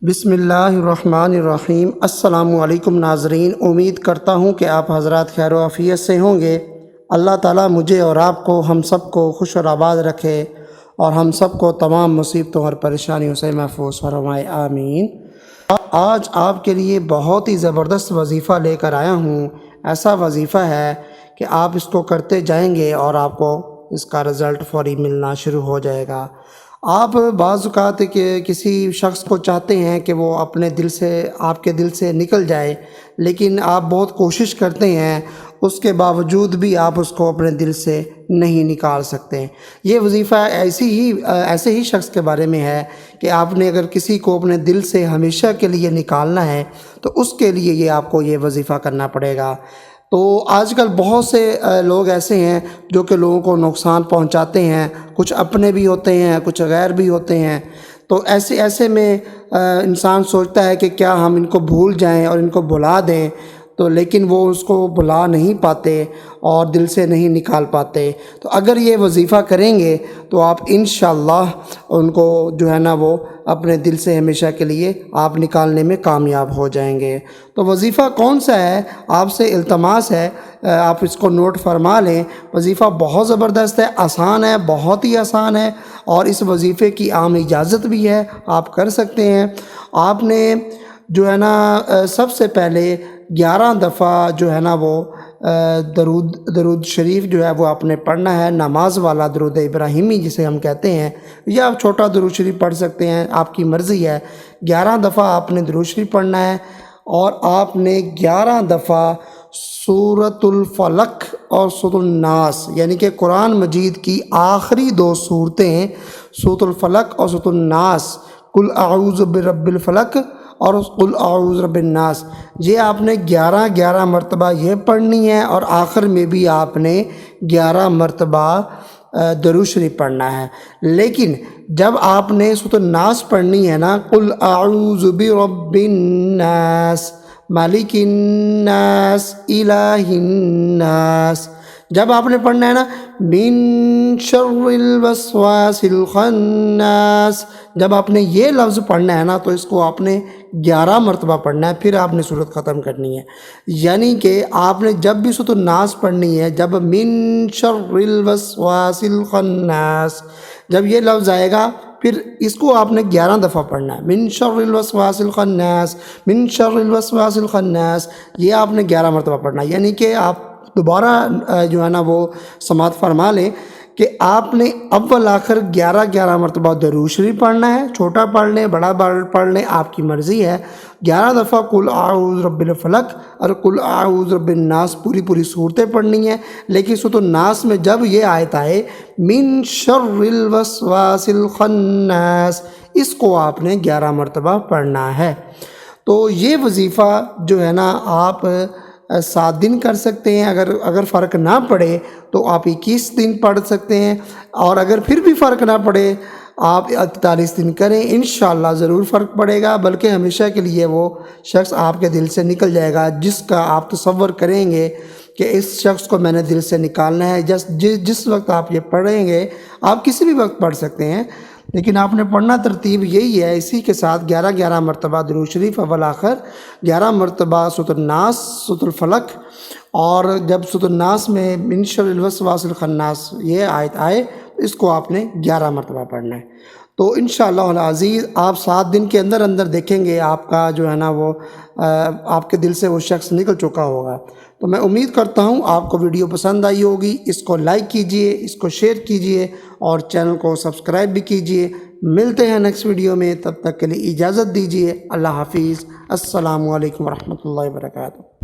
बिस्मिल्लाहिर्रहमानिर्रहीम। अस्सलामु अलैकुम नाज़रीन, उम्मीद करता हूँ कि आप हज़रात खैर व आफ़ियत से होंगे। अल्लाह ताला मुझे और आपको हम सब को खुश और आबाद रखे और हम सब को तमाम मुसीबतों और परेशानियों से महफूज फरमाए, आमीन। आज आपके लिए बहुत ही ज़बरदस्त वजीफ़ा लेकर आया हूँ। ऐसा वजीफ़ा है कि आप इसको करते जाएंगे और आपको इसका रिज़ल्ट फ़ौरी मिलना शुरू हो जाएगा। आप बाज़ औक़ात के किसी शख्स को चाहते हैं कि वो अपने दिल से, आपके दिल से निकल जाए, लेकिन आप बहुत कोशिश करते हैं, उसके बावजूद भी आप उसको अपने दिल से नहीं निकाल सकते। ये वजीफ़ा ऐसे ही शख्स के बारे में है कि आपने अगर किसी को अपने दिल से हमेशा के लिए निकालना है तो उसके लिए ये आपको ये वजीफ़ा करना पड़ेगा। तो आजकल बहुत से लोग ऐसे हैं जो कि लोगों को नुकसान पहुंचाते हैं, कुछ अपने भी होते हैं, कुछ गैर भी होते हैं। तो ऐसे में इंसान सोचता है कि क्या हम इनको भूल जाएं और इनको भुला दें, तो लेकिन वो उसको भुला नहीं पाते और दिल से नहीं निकाल पाते। तो अगर ये वजीफ़ा करेंगे तो आप इंशाअल्लाह उनको जो है ना वो अपने दिल से हमेशा के लिए आप निकालने में कामयाब हो जाएंगे। तो वजीफ़ा कौन सा है, आपसे इल्तमास है आप इसको नोट फरमा लें। वजीफ़ा बहुत ज़बरदस्त है, आसान है, बहुत ही आसान है और इस वजीफ़े की आम इजाज़त भी है, आप कर सकते हैं। आपने जो है ना सबसे पहले 11 दफ़ा जो है ना वो दरूद शरीफ जो है वो आपने पढ़ना है, नमाज वाला दरूद इब्राहिमी जिसे हम कहते हैं, या आप छोटा दरूद शरीफ पढ़ सकते हैं, आपकी मर्ज़ी है। 11 दफ़ा आपने दरूद शरीफ पढ़ना है और आपने 11 दफ़ा सूरतुल फलक और सूरतुल नास यानी कि कुरान मजीद की आखिरी 2 सूरतें सूरतुल फलक और सूरतुल नास, कुल अऊज़ु बिरब्बिल फलक और कुल अऊज़ु बिरब्बिन नास, ये आपने 11 मरतबा ये पढ़नी है और आखिर में भी आपने 11 मरतबा दरूद शरीफ पढ़ना है। लेकिन जब आपने सूरतुल नास पढ़नी है ना, कुल अऊज़ु बिरब्बिन नास मालिकिन नास इलाहिन नास, जब आपने पढ़ना है ना मिन शर्रिल वस्वासिल खन्नास, जब आपने ये लफ्ज़ पढ़ना है ना तो इसको आपने 11 मरतबा पढ़ना है, फिर आपने सूरत ख़त्म करनी है। यानी कि आपने जब भी सूरत नास पढ़नी है, जब मिन शर्रिल वस्वासिल खन्नास जब ये लफ्ज़ आएगा फिर इसको आपने 11 दफ़ा पढ़ना है। मिन शर्रिल वस्वासिल खन्नास, मिन शर्रिल वस्वासिल खन्नास, ये आपने 11 मरतबा पढ़ना है। यानी कि आप दोबारा जो है ना वो समात फरमा लें कि आपने अव्वल आखिर 11 मरतबा दरूद शरीफ पढ़ना है, छोटा पढ़ लें, बड़ा पढ़ लें, आपकी मर्ज़ी है। 11 दफ़ा कुल अऊज़ु बिरब्बिल फलक और कुल अऊज़ु बिरब्बिन नास पूरी सूरतें पढ़नी है। लेकिन सूरतुल नास में जब ये आयत आए मिन शर्रिल वस्वासिल खन्नास, इसको आपने 11 मरतबा पढ़ना है। तो ये वजीफ़ा जो है ना आप 7 दिन कर सकते हैं। अगर फ़र्क ना पड़े तो आप 21 दिन पढ़ सकते हैं और अगर फिर भी फ़र्क ना पड़े आप 41 दिन करें, इंशाअल्लाह ज़रूर फ़र्क पड़ेगा। बल्कि हमेशा के लिए वो शख्स आपके दिल से निकल जाएगा जिसका आप तसव्वुर करेंगे कि इस शख्स को मैंने दिल से निकालना है। जिस वक्त आप ये पढ़ेंगे, आप किसी भी वक्त पढ़ सकते हैं, लेकिन आपने पढ़ना तरतीब यही है। इसी के साथ 11 मरतबा दरूद शरीफ अव्वल आखिर, 11 मरतबा सूरतुल नास, सूरतुल फलक, और जब सूरतुल नास में मिन शर्रिल वस्वासिल खन्नास ये आयत आए तो इसको आपने 11 मरतबा पढ़ना है। तो इंशाअल्लाह अज़ीज़ आप 7 दिन के अंदर देखेंगे आपका जो है ना वो आपके दिल से वो शख्स निकल चुका होगा। तो मैं उम्मीद करता हूँ आपको वीडियो पसंद आई होगी। इसको लाइक कीजिए, इसको शेयर कीजिए और चैनल को सब्सक्राइब भी कीजिए। मिलते हैं नेक्स्ट वीडियो में, तब तक के लिए इजाज़त दीजिए। अल्लाह हाफिज़। अस्सलामु अलैकुम वरहमतुल्लाहि वबरकातुहू।